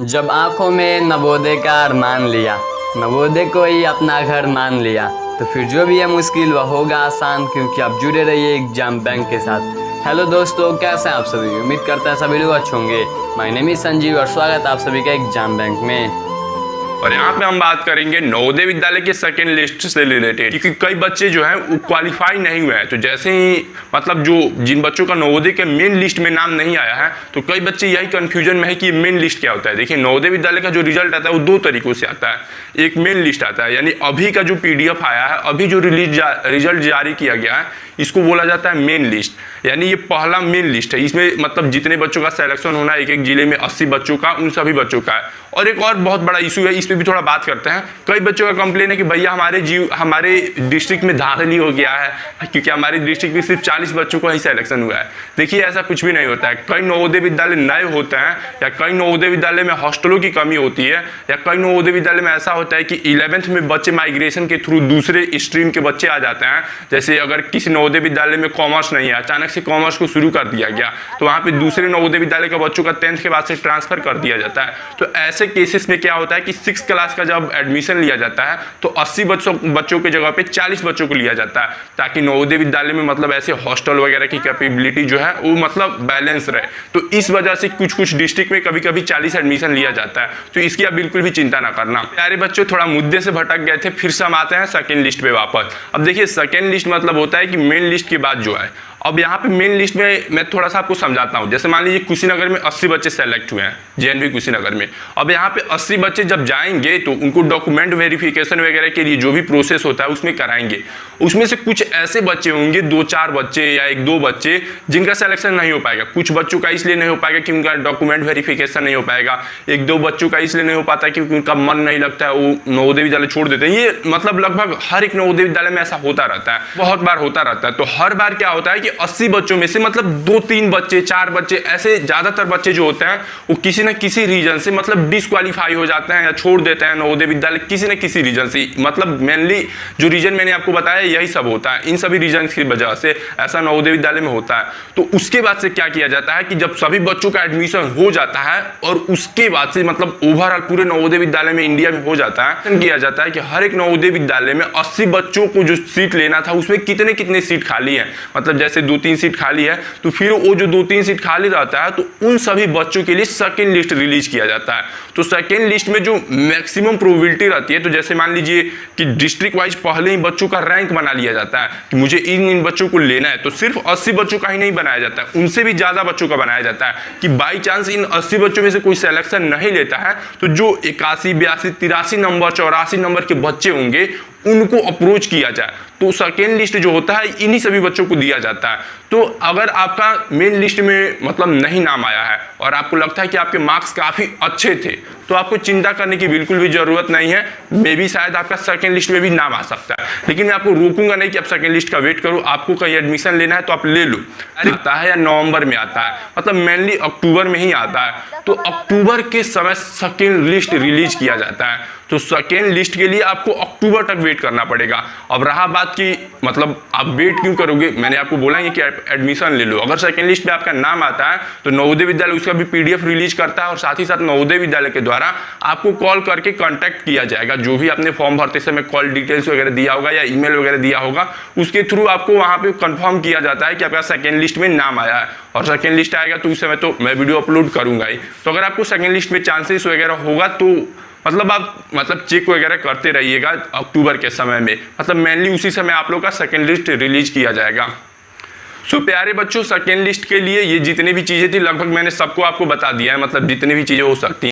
जब आँखों में नवोदय का अरमान लिया, नवोदय को ही अपना घर मान लिया, तो फिर जो भी है मुश्किल वह होगा आसान, क्योंकि आप जुड़े रहिए एग्जाम बैंक के साथ। हेलो दोस्तों, कैसे हैं आप सभी? उम्मीद करते हैं सभी लोग अच्छे होंगे। माय नेम इज संजीव और स्वागत है आप सभी का एग्जाम बैंक में। और यहाँ पे हम बात करेंगे नवोदय विद्यालय के सेकेंड लिस्ट से रिलेटेड, क्योंकि कई बच्चे जो हैं वो क्वालिफाई नहीं हुए हैं। तो जैसे ही मतलब जो जिन बच्चों का नवोदय के मेन लिस्ट में नाम नहीं आया है, तो कई बच्चे यही कंफ्यूजन में है कि मेन लिस्ट क्या होता है। देखिए, नवोदय विद्यालय का जो रिजल्ट आता है वो दो तरीकों से आता है। एक मेन लिस्ट आता है, यानी अभी का जो PDF आया है, अभी जो रिजल्ट जारी किया गया है, इसको बोला जाता है मेन लिस्ट। यानी ये पहला मेन लिस्ट है। इसमें मतलब जितने बच्चों का सिलेक्शन होना है, एक एक जिले में 80 बच्चों का, उन सभी बच्चों का है। और एक और बहुत बड़ा इशू है, इस पे भी थोड़ा बात करते हैं। कई बच्चों का कंप्लेन है कि भैया हमारे डिस्ट्रिक्ट में धांधली हो गया है, क्योंकि हमारे डिस्ट्रिक्ट में सिर्फ 40 बच्चों का ही सिलेक्शन हुआ है। देखिए, ऐसा कुछ भी नहीं होता है। कई नवोदय विद्यालय नए होते हैं, या कई नवोदय विद्यालय में हॉस्टलों की कमी होती है, या कई नवोदय विद्यालय में ऐसा होता है कि 11th में बच्चे माइग्रेशन के थ्रू दूसरे स्ट्रीम के बच्चे आ जाते हैं। जैसे अगर किसी नवोदय विद्यालय में कॉमर्स नहीं है, अचानक से कॉमर्स को शुरू कर दिया गया, तो वहाँ पे दूसरे नवोदय विद्यालय के बच्चों का 10th के बाद से ट्रांसफर कर दिया जाता है। तो ऐसे केसेस में क्या होता है कि 6th क्लास का जब एडमिशन लिया जाता है, तो 80 बच्चों के जगह पे 40 बच्चों को लिया जाता है, ताकि नवोदय विद्यालय में मतलब ऐसे हॉस्टल वगैरह की कैपेबिलिटी जो है वो मतलब बैलेंस रहे। तो इस वजह से कुछ डिस्ट्रिक्ट में कभी कभी 40 एडमिशन लिया जाता है। तो इसकी आप बिल्कुल भी चिंता ना करना। प्यारे बच्चों, थोड़ा मुद्दे से भटक गए थे, फिर से हम आते हैं सेकेंड लिस्ट पे वापस। अब देखिए, सेकेंड लिस्ट मतलब होता है कि मेन लिस्ट के बाद जो है। अब यहाँ पे मेन लिस्ट में मैं थोड़ा सा आपको समझाता हूँ। जैसे मान लीजिए कुशीनगर में 80 बच्चे सेलेक्ट हुए हैं, JNV कुशीनगर में। अब यहाँ पे 80 बच्चे जब जाएंगे तो उनको डॉक्यूमेंट वेरिफिकेशन वगैरह के लिए जो भी प्रोसेस होता है उसमें कराएंगे। उसमें से कुछ ऐसे बच्चे होंगे, 2-4 बच्चे या 1-2 बच्चे, जिनका सिलेक्शन नहीं हो पाएगा। कुछ बच्चों का इसलिए नहीं हो पाएगा कि उनका डॉक्यूमेंट वेरिफिकेशन नहीं हो पाएगा। 1-2 बच्चों का इसलिए नहीं हो पाता क्योंकि उनका मन नहीं लगता है, वो नवोदय विद्यालय छोड़ देते हैं। ये मतलब लगभग हर एक नवोदय विद्यालय में ऐसा होता रहता है, बहुत बार होता रहता है। तो हर बार क्या होता है कि 80 बच्चों में से मतलब 2-3 बच्चे, 4 बच्चे, ऐसे ज्यादातर बच्चे जो होते हैं वो किसी न किसी रीजन से मतलब डिस्क्वालीफाई हो जाते हैं या छोड़ देते हैं नवोदय विद्यालय, किसी न किसी रीजन से। मतलब मेनली जो रीजन मैंने आपको बताया यही सब होता है। इन सभी रीजन की वजह से ऐसा नवोदय विद्यालय में होता है। तो उसके बाद से क्या किया जाता है कि जब सभी बच्चों का एडमिशन हो जाता है, और उसके बाद से मतलब ओवरऑल पूरे नवोदय विद्यालय में इंडिया में हो जाता है, किया जाता है कि हर एक नवोदय विद्यालय में 80 बच्चों को जो सीट लेना था उसमें कितने कितने सीट खाली है। मतलब जैसे 2-3 सीट खाली है, तो फिर वो जो 2-3 सीट खाली रहता है, तो उन सभी बच्चों के लिए सेकेंड लिस्ट रिलीज किया जाता है। तो सेकेंड लिस्ट में जो मैक्सिमम प्रोबेबिलिटी रहती है, तो जैसे मान लीजिए कि डिस्ट्रिक्ट वाइज पहले ही बच्चों का रैंक बना लिया जाता है कि मुझे इन बच्चों को लेना है, तो सिर्फ 80 बच्चों का ही नहीं बनाया जाता है, उनसे भी ज्यादा बच्चों का बनाया जाता है कि बाई चांस इन 80 बच्चों में से कोई सिलेक्शन नहीं लेता है, तो जो 81, 82, 83 नंबर, 84 नंबर के बच्चे होंगे उनको अप्रोच किया जाए। तो सेकेंड लिस्ट जो होता है इन्हीं सभी बच्चों को दिया जाता है। तो अगर आपका मेन लिस्ट में मतलब नहीं नाम आया है और आपको लगता है कि आपके मार्क्स काफी अच्छे थे, तो आपको चिंता करने की बिल्कुल भी जरूरत नहीं है। मे बी शायद आपका सेकेंड लिस्ट में भी नाम आ सकता है, लेकिन मैं आपको रोकूंगा नहीं कि आप सेकेंड लिस्ट का वेट करो। आपको कहीं एडमिशन लेना है तो आप ले लो। आता है या नवंबर में आता है, मतलब मेनली अक्टूबर में ही आता है। तो अक्टूबर के समय सेकेंड लिस्ट रिलीज किया जाता है। तो सेकेंड लिस्ट के लिए आपको अक्टूबर तक वेट करना पड़ेगा। अब रहा बात की मतलब आप वेट क्यों करोगे, मैंने आपको बोला है कि एडमिशन ले लो। अगर सेकेंड लिस्ट में आपका नाम आता है तो नवोदय विद्यालय उसका भी PDF रिलीज करता है, और साथ ही साथ नवोदय विद्यालय के द्वारा आपको कॉल करके कांटेक्ट किया जाएगा। जो भी आपने फॉर्म भरते समय कॉल डिटेल्स वगैरह दिया होगा या ईमेल वगैरह दिया होगा, उसके थ्रू आपको वहां पे कंफर्म किया जाता है कि आपका सेकेंड लिस्ट में नाम आया है। और सेकेंड लिस्ट आएगा तो उस समय तो मैं वीडियो अपलोड करूंगा ही। तो अगर आपको सेकेंड लिस्ट में चांसेस वगैरह होगा तो मतलब आप चेक वगैरह करते रहिएगा अक्टूबर के समय में। मतलब मेनली उसी समय आप लोग का सेकेंड लिस्ट रिलीज किया जाएगा। सो प्यारे बच्चों, सेकेंड लिस्ट के लिए ये जितनी भी चीजें थी लगभग मैंने सबको आपको बता दिया है। मतलब जितनी भी चीजें हो सकती हैं